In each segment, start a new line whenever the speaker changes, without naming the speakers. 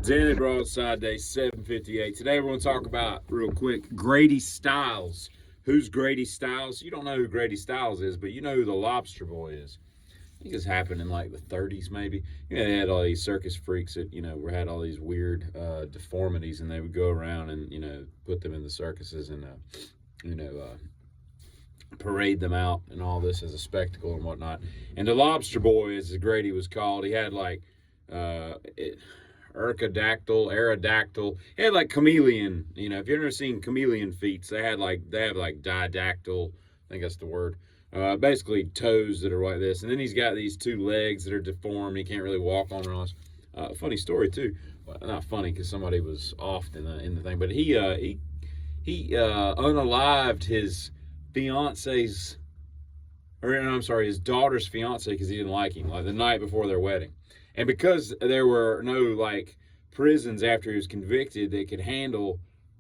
Daily Broadside, day 758. Today we're going to talk about, real quick, Grady Stiles. Who's Grady Stiles? You don't know who Grady Stiles is, but you know who the Lobster Boy is. I think this happened in like the 30s, maybe. They had all these circus freaks that, had all these weird deformities, and they would go around and, put them in the circuses and, parade them out and all this as a spectacle and whatnot. And the Lobster Boy, as Grady was called, he had like Aerodactyl. He had like chameleon. If you've ever seen chameleon feet, they have like didactyl. I think that's the word. Basically toes that are like this, and then he's got these two legs that are deformed. He can't really walk on and all. Funny story too. Well, not funny because somebody was off in the thing, but he unalived his fiance's, his daughter's fiance because he didn't like him, like the night before their wedding. And because there were no like prisons after he was convicted that could handle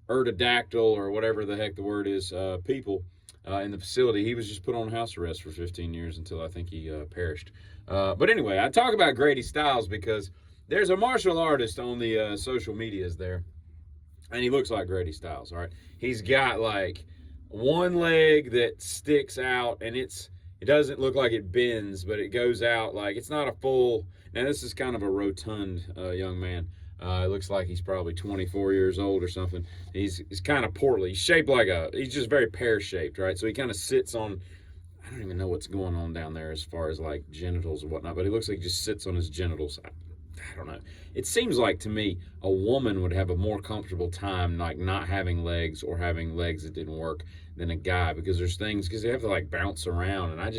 Erdodactyl or whatever the heck the word is, people in the facility, he was just put on house arrest for 15 years until I think he perished. But anyway, I talk about Grady Stiles because there's a martial artist on the social medias there, and he looks like Grady Stiles. All right, he's got like one leg that sticks out, and it doesn't look like it bends, but it goes out like it's not a full. Now, this is kind of a rotund young man. It looks like he's probably 24 years old or something. He's kind of portly. He's shaped like he's just very pear-shaped, right? So he kind of sits on, I don't even know what's going on down there as far as like genitals and whatnot, but he looks like he just sits on his genitals. I don't know. It seems like to me a woman would have a more comfortable time like not having legs or having legs that didn't work than a guy, because there's things, because they have to like bounce around, and I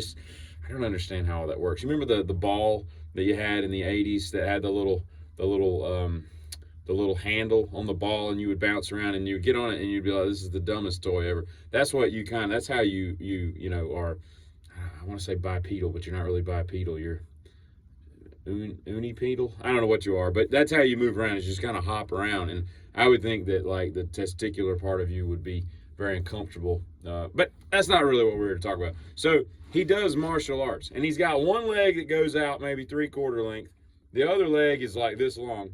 don't understand how all that works. You remember the ball that you had in the 80s that had the little handle on the ball, and you would bounce around and you would get on it and you'd be like, this is the dumbest toy ever. That's what that's how you are. I want to say bipedal, but you're not really bipedal. You're unipedal. I don't know what you are, but that's how you move around, is just kind of hop around. And I would think that like the testicular part of you would be very uncomfortable, but that's not really what we're here to talk about. So he does martial arts, and he's got one leg that goes out maybe 3/4 length. The other leg is like this long.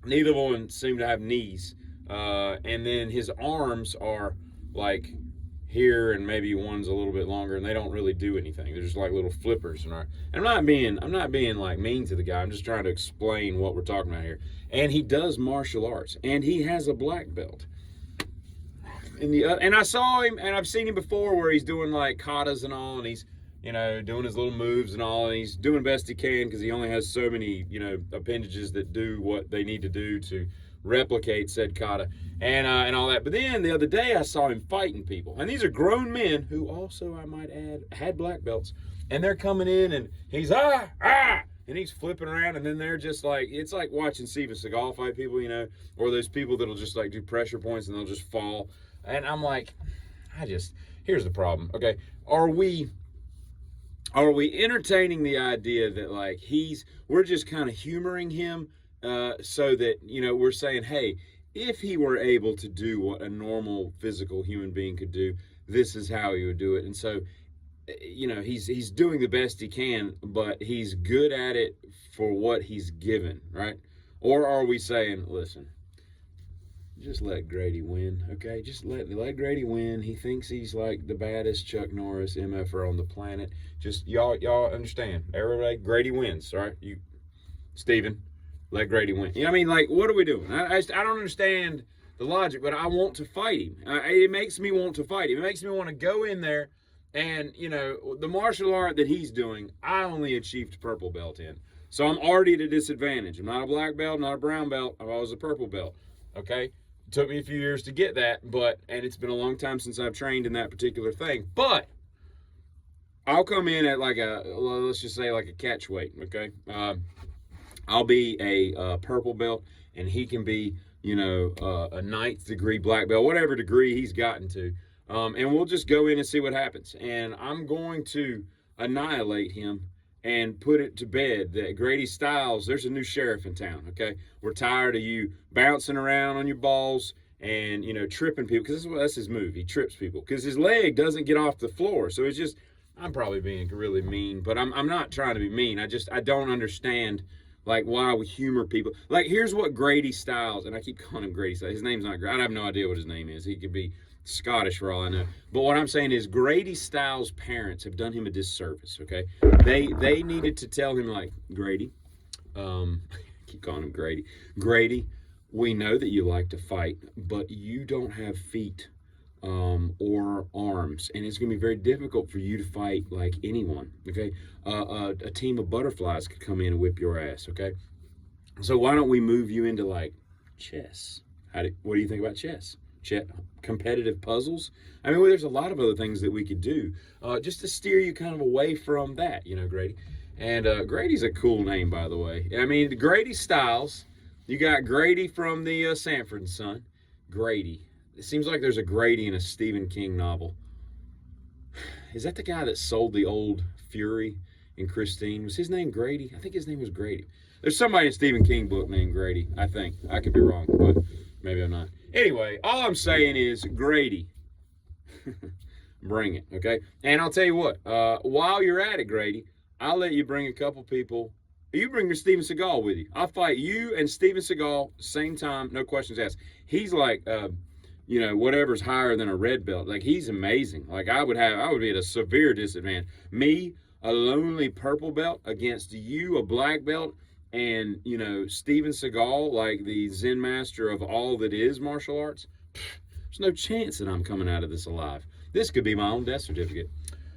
Neither one seem to have knees. And then his arms are like here, and maybe one's a little bit longer, and they don't really do anything. They're just like little flippers. And I'm not being like mean to the guy. I'm just trying to explain what we're talking about here. And he does martial arts, and he has a black belt. And I saw him, and I've seen him before where he's doing like katas and all, and he's doing his little moves and all, and he's doing best he can because he only has so many, appendages that do what they need to do to replicate said kata and all that. But then the other day I saw him fighting people, and these are grown men who also, I might add, had black belts, and they're coming in, and he's and he's flipping around, and then they're just like, it's like watching Steven Seagal fight people, or those people that'll just like do pressure points and they'll just fall. And I'm like, here's the problem. Okay, are we entertaining the idea that like we're just kind of humoring him, so that, we're saying, hey, if he were able to do what a normal physical human being could do, this is how he would do it. And so, he's doing the best he can, but he's good at it for what he's given, right? Or are we saying, listen, just let Grady win, okay? Just let Grady win. He thinks he's like the baddest Chuck Norris MFer on the planet. Just y'all understand. Everybody, Grady wins, all right? Steven, let Grady win. You know what I mean? Like, what are we doing? I don't understand the logic, but I want to fight him. It makes me want to fight him. It makes me want to go in there and, the martial art that he's doing, I only achieved purple belt in. So I'm already at a disadvantage. I'm not a black belt, not a brown belt. I was a purple belt, okay? Took me a few years to get that, and it's been a long time since I've trained in that particular thing. But I'll come in at like let's just say like a catch weight, okay? I'll be a purple belt, and he can be, a ninth degree black belt, whatever degree he's gotten to. And we'll just go in and see what happens. And I'm going to annihilate him and put it to bed that Grady Stiles, there's a new sheriff in town, okay? We're tired of you bouncing around on your balls and, tripping people, because that's his move. He trips people because his leg doesn't get off the floor. So it's just, I'm probably being really mean, but I'm not trying to be mean. I don't understand Like, why we humor people. Like, here's what Grady Stiles, and I keep calling him Grady Stiles. His name's not Grady. I have no idea what his name is. He could be Scottish for all I know. But what I'm saying is Grady Stiles' parents have done him a disservice, okay? They needed to tell him, like, Grady, I keep calling him Grady. Grady, we know that you like to fight, but you don't have feet or arms, and it's going to be very difficult for you to fight like anyone, okay? A team of butterflies could come in and whip your ass, okay? So why don't we move you into like chess? What do you think about chess? Competitive puzzles? I mean, well, there's a lot of other things that we could do just to steer you kind of away from that, Grady. And Grady's a cool name, by the way. I mean, Grady Stiles. You got Grady from the Sanford and Son. Grady. It seems like there's a Grady in a Stephen King novel. Is that the guy that sold the old Fury in Christine? Was his name Grady? I think his name was Grady. There's somebody in a Stephen King book named Grady, I think. I could be wrong, but maybe I'm not. Anyway, all I'm saying is Grady. Bring it, okay? And I'll tell you what, while you're at it, Grady, I'll let you bring a couple people. You bring your Steven Seagal with you. I'll fight you and Steven Seagal same time, no questions asked. He's like, whatever's higher than a red belt. Like, he's amazing. Like, I would be at a severe disadvantage. Me, a lonely purple belt against you, a black belt, and, Steven Seagal, like the Zen master of all that is martial arts. There's no chance that I'm coming out of this alive. This could be my own death certificate.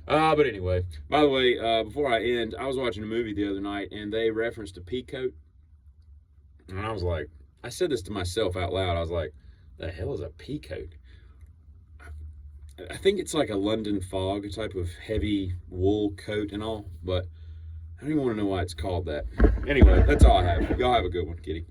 But anyway, by the way, before I end, I was watching a movie the other night, and they referenced a peacoat. And I was like, I said this to myself out loud. I was like, the hell is a peacoat? I think it's like a London fog type of heavy wool coat and all, but I don't even want to know why it's called that. Anyway, that's all I have. Y'all have a good one, Kitty.